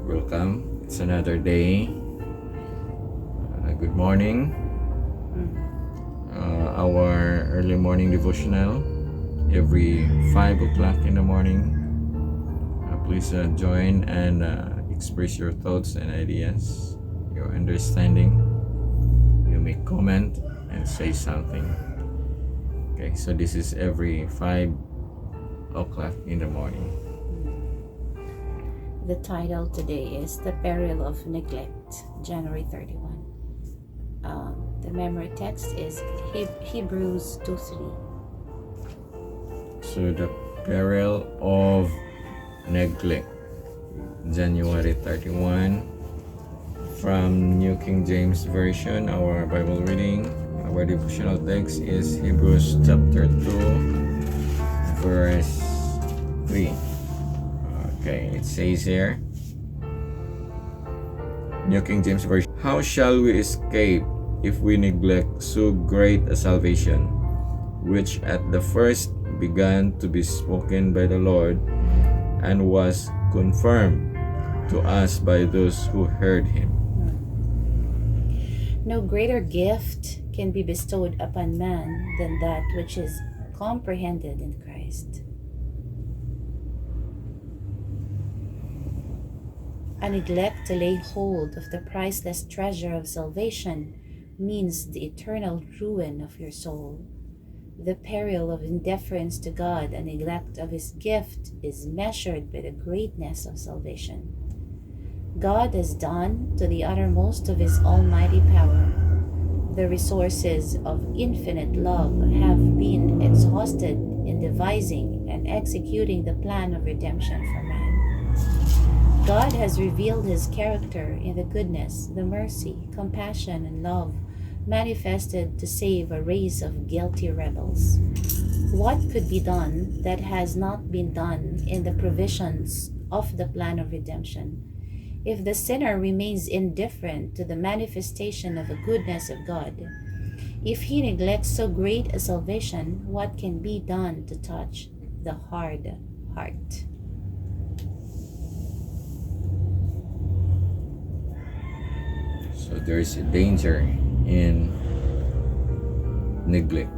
Welcome. It's another day. Good morning. Our early morning devotional every 5 o'clock in the morning. Please join and express your thoughts and ideas, your understanding. You may comment and say something. Okay, so this is every 5 o'clock in the morning. The title today is The Peril of Neglect, January 31. The memory text is Hebrews 2:3. So the Peril of Neglect, January 31, from New King James Version. Our Bible reading, our devotional text is Hebrews chapter 2, verse 3. Okay, it says here, New King James Version, how shall we escape if we neglect so great a salvation, which at the first began to be spoken by the Lord, and was confirmed to us by those who heard him? No greater gift can be bestowed upon man than that which is comprehended in Christ. A neglect to lay hold of the priceless treasure of salvation means the eternal ruin of your soul. The peril of indifference to God and neglect of His gift is measured by the greatness of salvation. God has done to the uttermost of His almighty power. The resources of infinite love have been exhausted in devising and executing the plan of redemption for man. God has revealed His character in the goodness, the mercy, compassion, and love manifested to save a race of guilty rebels. What could be done that has not been done in the provisions of the plan of redemption? If the sinner remains indifferent to the manifestation of the goodness of God, if he neglects so great a salvation, what can be done to touch the hard heart? So there is a danger in neglect.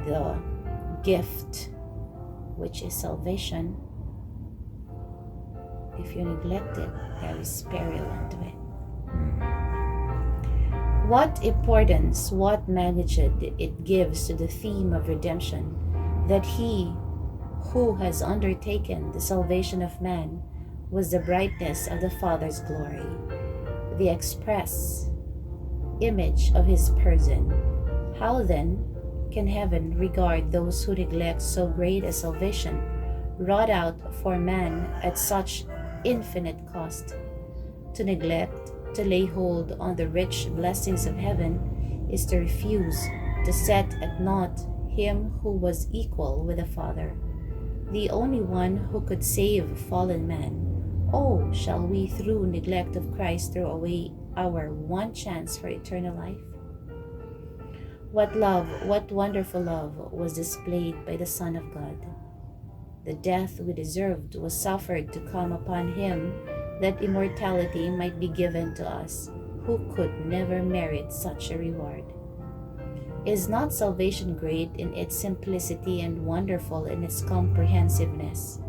The gift, which is salvation, if you neglect it, there is peril unto it. What importance, what magnitude it gives to the theme of redemption, that He who has undertaken the salvation of man was the brightness of the Father's glory, the express image of His person. How then can heaven regard those who neglect so great a salvation, wrought out for man at such infinite cost? To neglect to lay hold on the rich blessings of heaven is to refuse to set at naught Him who was equal with the Father, the only one who could save fallen man. Oh, shall we through neglect of Christ throw away our one chance for eternal life? What love, what wonderful love was displayed by the Son of God. The death we deserved was suffered to come upon Him, that immortality might be given to us, who could never merit such a reward. Is not salvation great in its simplicity and wonderful in its comprehensiveness?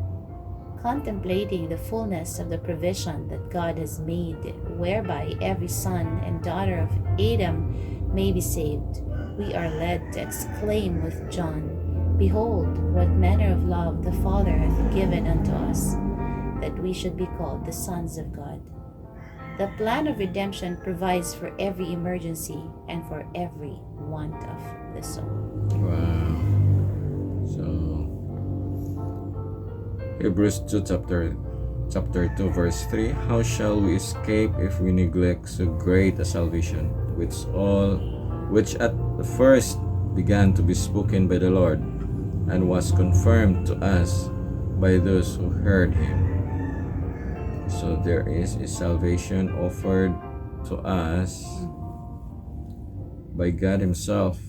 Contemplating the fullness of the provision that God has made, whereby every son and daughter of Adam may be saved, we are led to exclaim with John, Behold, what manner of love the Father hath given unto us, that we should be called the sons of God. The plan of redemption provides for every emergency and for every want of the soul. Wow. So Hebrews 2 chapter 2 verse 3, how shall we escape if we neglect so great a salvation, which at the first began to be spoken by the Lord, and was confirmed to us by those who heard him? So there is a salvation offered to us by God Himself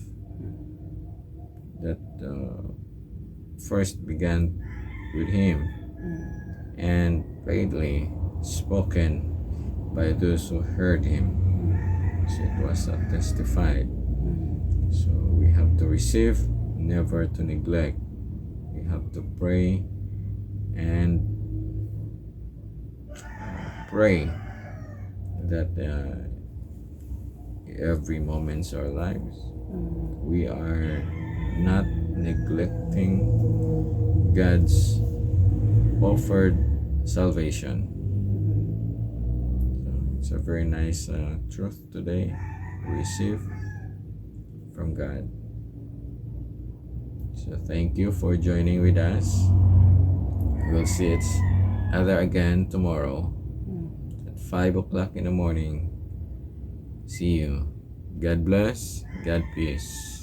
that first began with Him, and by greatly spoken by those who heard him. So it was testified. So we have to receive, never to neglect. We have to pray and pray that every moment of our lives we are not neglecting God's offered salvation. So it's a very nice truth today we receive from God. So thank you for joining with us. We'll see each other again tomorrow at 5 o'clock in the morning. See you. God bless. God peace.